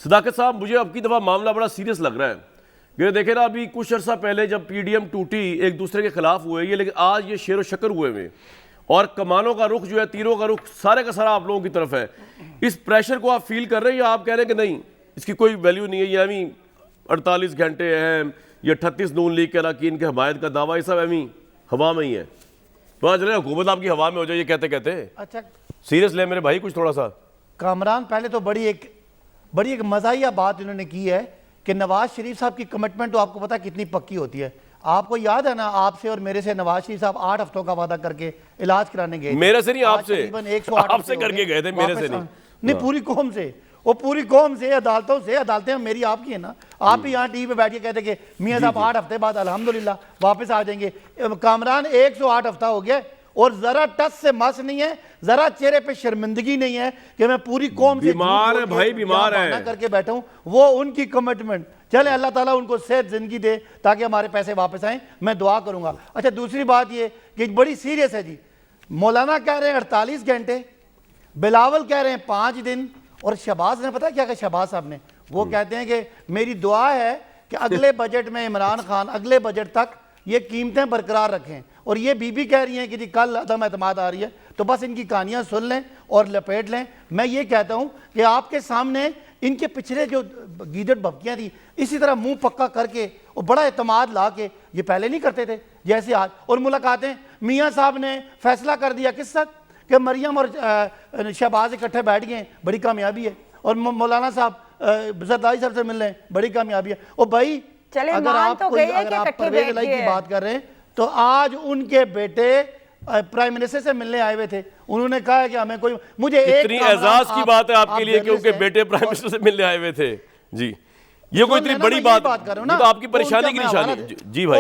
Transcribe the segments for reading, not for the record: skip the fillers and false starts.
सदाकत साहब, मुझे अब की दफ़ा मामला बड़ा सीरियस लग रहा है कि देखे ना, अभी कुछ अर्सा पहले जब पीडीएम टूटी एक दूसरे के खिलाफ हुए ये, लेकिन आज ये शेर व शक्र हुए हुए और कमानों का रुख जो है, तीरों का रुख सारे का सारा आप लोगों की तरफ है। इस प्रेशर को आप फील कर रहे हैं या आप कह रहे हैं कि नहीं, इसकी कोई वैल्यू नहीं है, ये अभी 48 घंटे हैं, ये 38 नून लीग के अरकान के हमायत का दावा, ये सब अभी हवा में ही है? पता चले हुकूमत आपकी हवा में हो जाए ये कहते कहते। अच्छा, सीरियस ले मेरे भाई कुछ थोड़ा सा। कामरान, पहले तो बड़ी एक मज़ाहिया बात इन्होंने की है कि नवाज शरीफ साहब की कमिटमेंट तो आपको पता कितनी पक्की होती है। आपको याद है ना, आपसे और मेरे से नवाज शरीफ साहब 8 हफ्तों का वादा करके इलाज कराने गए। मेरे से नहीं, आपसे। 108 आपसे करके गए थे, मेरे से नहीं। पूरी कौम से, वो पूरी कौम से, अदालतों से। अदालतें मेरी आपकी है ना। आप भी यहाँ टीवी पे बैठ के कहते कि मियाँ साहब 8 हफ्ते बाद अल्हम्दुलिल्लाह वापस आ जाएंगे। कामरान 108 हफ्ता हो गया और जरा टस से मस नहीं है, जरा चेहरे पे शर्मिंदगी नहीं है कि मैं पूरी कौम से बीमार है भाई, बीमार है करके बैठा हूं। वो उनकी कमिटमेंट, चले अल्लाह ताला उनको सेहत जिंदगी दे ताकि हमारे पैसे वापस आए, मैं दुआ करूंगा। अच्छा, दूसरी बात ये कि बड़ी सीरियस है जी। मौलाना कह रहे हैं 48 घंटे, बिलावल कह रहे हैं 5 दिन, और शहबाज ने पता क्या कहा? शहबाज साहब ने वो कहते हैं कि मेरी दुआ है कि अगले बजट में इमरान खान अगले बजट तक ये कीमतें बरकरार रखें। और ये बीबी कह रही हैं कि जी कल अदम एतमाद आ रही है, तो बस इनकी कहानियां सुन लें और लपेट लें। मैं ये कहता हूं कि आपके सामने इनके पिछले जो गीदड़ भपकियां थी, इसी तरह मुंह पक्का करके और बड़ा एतमाद ला के, ये पहले नहीं करते थे जैसे आज। और मुलाकातें, मियाँ साहब ने फैसला कर दिया किस तक कि मरियम और शहबाज इकट्ठे बैठ गए, बड़ी कामयाबी है। और मौलाना साहब जरदारी साहब से मिल रहे हैं, बड़ी कामयाबी है। और भाई अगर आप परवेज इलाही की बात कर रहे हैं तो आज उनके बेटे प्राइम मिनिस्टर से मिलने आए हुए थे, उन्होंने कहा कि हमें कोई, मुझे इतनी एजाज की बात है आपके लिए कि उनके बेटे प्राइम मिनिस्टर से मिलने आए हुए थे जी। ये कोई इतनी बड़ी बात कर रहा हूं ना, तो आपकी परेशानी की निशानी। जी भाई,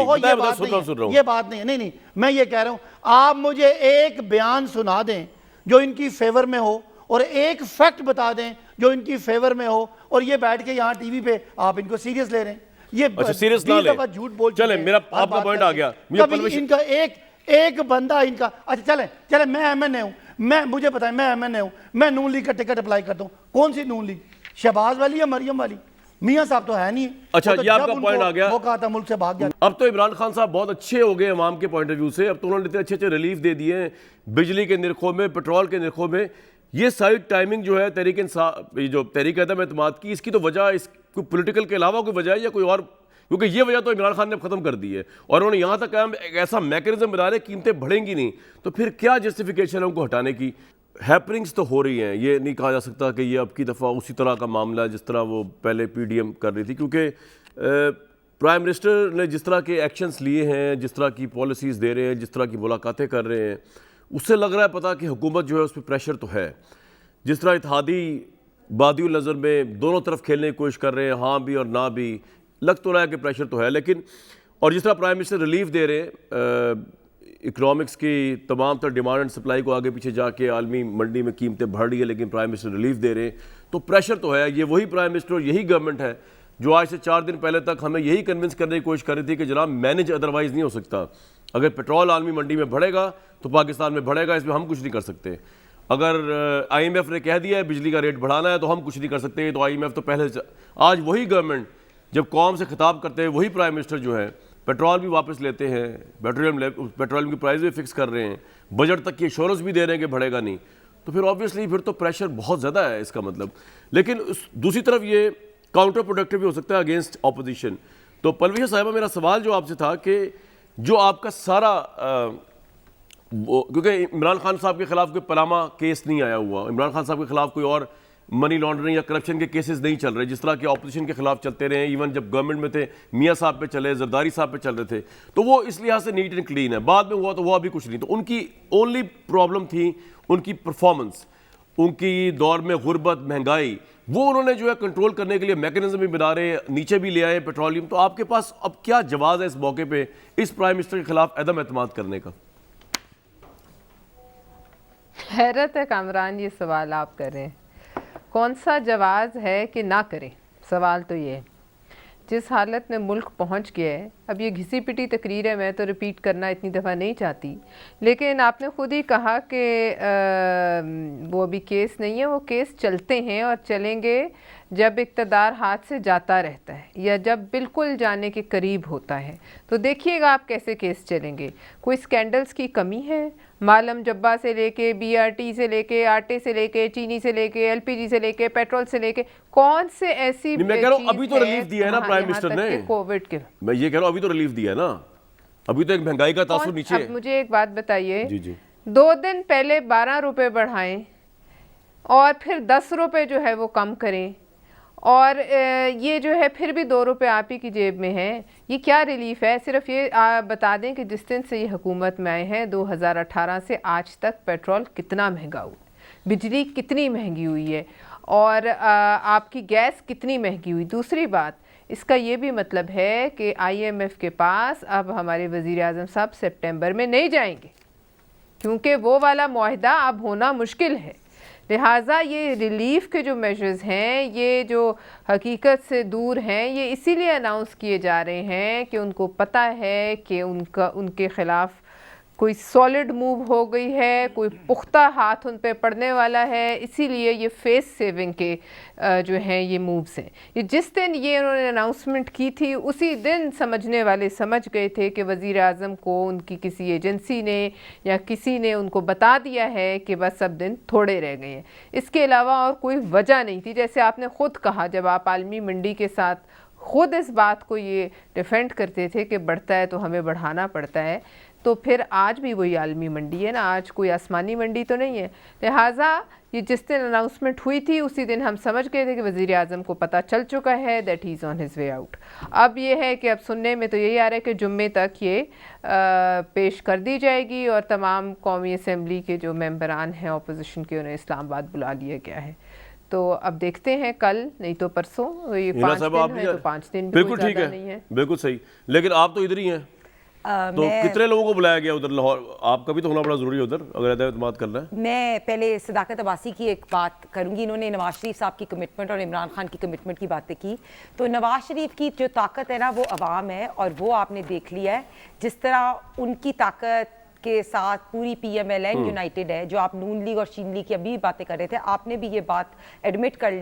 सुन रहा हूं। ये बात नहीं, नहीं मैं ये कह रहा हूं, आप मुझे एक बयान सुना दें जो इनकी फेवर में हो और एक फैक्ट बता दें जो इनकी फेवर में हो, और ये बैठ के यहाँ टीवी पे आप इनको सीरियस ले रहे हैं। ये अच्छा, सीरियस ना ले, झूठ बोल चले, मेरा आपका पॉइंट आ गया। इनका एक बंदा इनका, अच्छा चले मैं एमएनए हूं, मुझे बताएं, मैं एमएनए हूं, मैं नून लीग का टिकट अप्लाई करता हूं। कौन सी नून लीग? शहबाज वाली या मरियम वाली? मियां साहब तो है नहीं। अच्छा, ये आपका पॉइंट आ गया। वो कहा था मुल्क से भाग गया। अब तो इमरान खान साहब बहुत अच्छे हो गए अवाम के पॉइंट ऑफ व्यू से। अब तो उन्होंने इतने अच्छे अच्छे रिलीफ दे दिए बिजली के निर्खों में, पेट्रोल के निर्खों में। ये सारी टाइमिंग जो है तहरीक इंसाफ, जो तहरीक अदम एतमाद की, इसकी तो वजह इस पॉलिटिकल के अलावा कोई वजह है या कोई और? क्योंकि ये वजह तो इमरान खान ने खत्म कर दी है और उन्होंने यहाँ तक कहा एक ऐसा मैकेनिज्म बना रहे कीमतें बढ़ेंगी नहीं, तो फिर क्या जस्टिफिकेशन है उनको हटाने की? हैपनिंग्स तो हो रही हैं, ये नहीं कहा जा सकता कि ये अब की दफ़ा उसी तरह का मामला जिस तरह वो पहले पीडीएम कर रही थी, क्योंकि प्राइम मिनिस्टर ने जिस तरह के एक्शंस लिए हैं, जिस तरह की पॉलिसीज़ दे रहे हैं, जिस तरह की मुलाकातें कर रहे हैं, उससे लग रहा है पता कि हुकूमत जो है उस पर प्रेशर तो है। जिस तरह इत्तेहादी बादियुल नज़र में दोनों तरफ खेलने की कोशिश कर रहे हैं, हाँ भी और ना भी, लग तो रहा है कि प्रेशर तो है। लेकिन और जिस तरह प्राइम मिनिस्टर रिलीफ दे रहे हैं इकोनॉमिक्स की तमाम तर डिमांड एंड सप्लाई को आगे पीछे जाके आलमी मंडी में कीमतें बढ़ रही है, लेकिन प्राइम मिनिस्टर रिलीफ दे रहे हैं, तो प्रेशर तो है। ये वही प्राइम मिनिस्टर और यही गवर्नमेंट है जो आज से 4 दिन पहले तक हमें यही कन्विंस करने की कोशिश कर रही थी कि जनाब मैनेज अदरवाइज नहीं हो सकता। अगर पेट्रोल आलमी मंडी में बढ़ेगा तो पाकिस्तान में बढ़ेगा, इसमें हम कुछ नहीं कर सकते। अगर IMF ने कह दिया है बिजली का रेट बढ़ाना है तो हम कुछ नहीं कर सकते। तो IMF तो पहले से, आज वही गवर्नमेंट जब कौम से खिताब करते हैं, वही प्राइम मिनिस्टर जो है पेट्रोल भी वापस लेते हैं, पेट्रोलियम की प्राइस भी फिक्स कर रहे हैं, बजट तक की एश्योरेंस भी दे रहे हैं कि बढ़ेगा नहीं, तो फिर ऑब्वियसली फिर तो प्रेशर बहुत ज़्यादा है इसका मतलब। लेकिन दूसरी तरफ ये काउंटर प्रोडक्टिव भी हो सकता है अगेंस्ट ऑपोजिशन। तो पलविया साहिबा, मेरा सवाल जो आपसे था कि जो आपका सारा क्योंकि इमरान खान साहब के खिलाफ कोई पनामा केस नहीं आया हुआ, इमरान खान साहब के खिलाफ कोई और मनी लॉन्ड्रिंग या करप्शन के केसेस नहीं चल रहे, जिस तरह के ऑपोजिशन के खिलाफ चलते रहे। इवन जब गवर्नमेंट में थे मियाँ साहब पे चले, जरदारी साहब पे चल रहे थे, तो वो इस लिहाज से नीट एंड क्लीन है। बाद में हुआ तो वो अभी कुछ नहीं। तो उनकी ओनली प्रॉब्लम थी उनकी परफॉर्मेंस, उनकी दौर में गुर्बत, महंगाई, वो उन्होंने जो है कंट्रोल करने के लिए मैकेनिज्म भी बना रहे, नीचे भी ले आए पेट्रोलियम। तो आपके पास अब क्या जवाब है इस मौके पर इस प्राइम मिनिस्टर के खिलाफ अदम एतमाद करने का? हैरत है कामरान, ये सवाल आप कर रहे हैं, कौन सा जवाज़ है कि ना करें? सवाल तो ये है जिस हालत में मुल्क पहुंच गया है। अब ये घिसी पिटी तकरीर है, मैं तो रिपीट करना इतनी दफ़ा नहीं चाहती, लेकिन आपने खुद ही कहा कि वो अभी केस नहीं है, वो केस चलते हैं और चलेंगे जब इक़्तिदार हाथ से जाता रहता है या जब बिल्कुल जाने के करीब होता है तो देखिएगा आप कैसे केस चलेंगे। कोई स्कैंडल्स की कमी है? मालम जब्बा से लेके बीआरटी से लेके आटे से लेके चीनी से लेके एलपीजी से लेके पेट्रोल से लेके कौन से ऐसी मैं कह रहा हूं अभी तो रिलीफ दिया है ना प्राइम मिनिस्टर ने कोविड के। मैं ये कह रहा हूं अभी तो रिलीफ दिया है ना, अभी तो एक महंगाई का तासुर नीचे है। अब मुझे एक बात बताइए, जी जी 2 दिन पहले 12 रुपए बढ़ाएं और फिर 10 रुपए जो है वो कम करें और ये जो है फिर भी 2 रुपए आप ही की जेब में है। ये क्या रिलीफ है? सिर्फ ये बता दें कि जिस दिन से ये हुकूमत में आए हैं 2018 से आज तक पेट्रोल कितना महंगा हुआ, बिजली कितनी महंगी हुई है और आपकी गैस कितनी महंगी हुई। दूसरी बात, इसका ये भी मतलब है कि IMF के पास अब हमारे वज़ीर आज़म साहब सितंबर में नहीं जाएंगे क्योंकि वो वाला मुआहदा अब होना मुश्किल है। लिहाजा ये रिलीफ के जो मेजर्स हैं, ये जो हकीकत से दूर हैं, ये इसीलिए अनाउंस किए जा रहे हैं कि उनको पता है कि उनके ख़िलाफ़ कोई सॉलिड मूव हो गई है, कोई पुख्ता हाथ उन पे पड़ने वाला है। इसीलिए ये फेस सेविंग के जो हैं ये मूव्स हैं। ये जिस दिन ये उन्होंने अनाउंसमेंट की थी उसी दिन समझने वाले समझ गए थे कि वज़ीर आज़म को उनकी किसी एजेंसी ने या किसी ने उनको बता दिया है कि बस अब दिन थोड़े रह गए हैं। इसके अलावा और कोई वजह नहीं थी। जैसे आपने ख़ुद कहा, जब आप आलमी मंडी के साथ ख़ुद इस बात को ये डिफेंड करते थे कि बढ़ता है तो हमें बढ़ाना पड़ता है, तो फिर आज भी वही आलमी मंडी है ना, आज कोई आसमानी मंडी तो नहीं है। लिहाजा ये जिस दिन अनाउंसमेंट हुई थी उसी दिन हम समझ गए थे कि वज़ीर आज़म को पता चल चुका है that he is on his way out. अब ये है कि अब सुनने में तो यही आ रहा है कि जुम्मे तक ये पेश कर दी जाएगी और तमाम कौमी असम्बली के जो मेंबरान हैं अपोजिशन के उन्हें इस्लामाबाद बुला लिया गया है। तो अब देखते हैं कल नहीं तो परसों, ये 5 दिन है तो 5 दिन भी बिल्कुल कोई ठीक ज़्यादा नहीं है। बिल्कुल सही। लेकिन आप तो इधर ही हैं, तो कितने लोगों को बुलाया गया उधर लाहौर? आपका भी तो होना बड़ा ज़रूरी है उधर अगर एतमाद करना है। मैं पहले सदाकत अब्बासी की एक बात करूंगी। इन्होंने नवाज शरीफ साहब की कमिटमेंट और इमरान खान की कमिटमेंट की बातें की, तो नवाज शरीफ की जो ताकत है ना वो अवाम है और वो आपने देख लिया है। जिस तरह उनकी ताकत के साथ पूरी PMLN यूनाइटेड है, जो आप नून लीग और शीन लीग की अभी बातें कर रहे थे, आपने भी ये बात एडमिट कर ली